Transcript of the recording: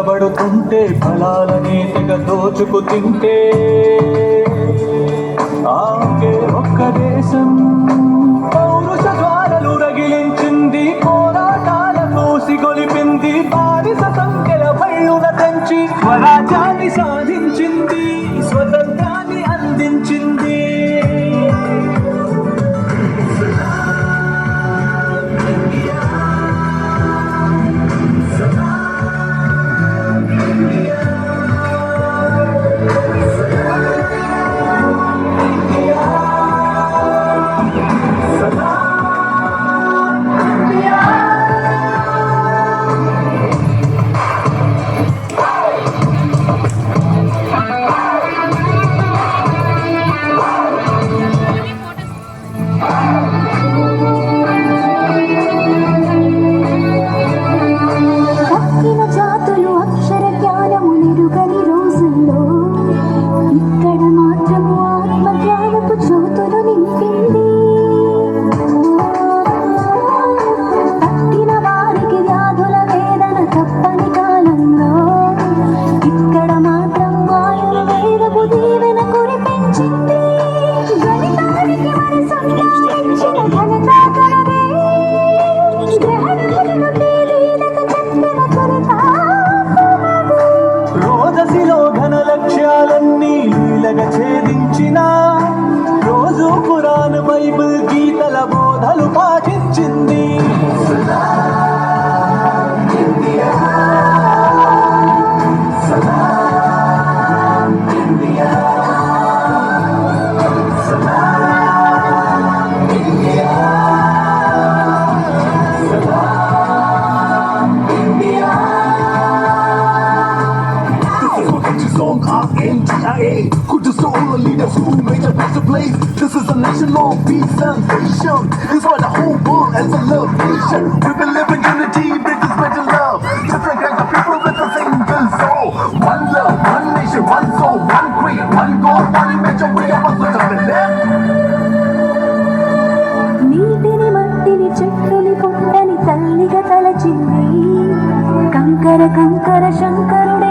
తగలబడుతుంటే ఫలాలని తెగ దోచుకు తింటే ఆకే ఒక్క దేశం పౌరుష జ్వాలలు రగిలించింది, పోరాటాల మూసి గొలిపింది, బానిస సంఖ్యల బళ్ళున తెంచి స్వరాజ్యాన్ని సాధించింది, స్వతంత్రాన్ని అందించింది. ఛేదించిన రోజు ఖురాన్ బైబిల్ గీతల బోధలు పాటించింది. Could just all the leaders who made a better place. This is a nation of peace and nation. It's why the whole world has a love nation. We believe in unity, because better love. Different kinds of people with a single soul. One love, one nation, one soul, one creed, one goal, one image of way of us to live. నీటిని మట్టిని చెట్టుని పుట్టని తల్లిగా తలచింది, కంకర కంకర శంకరుడు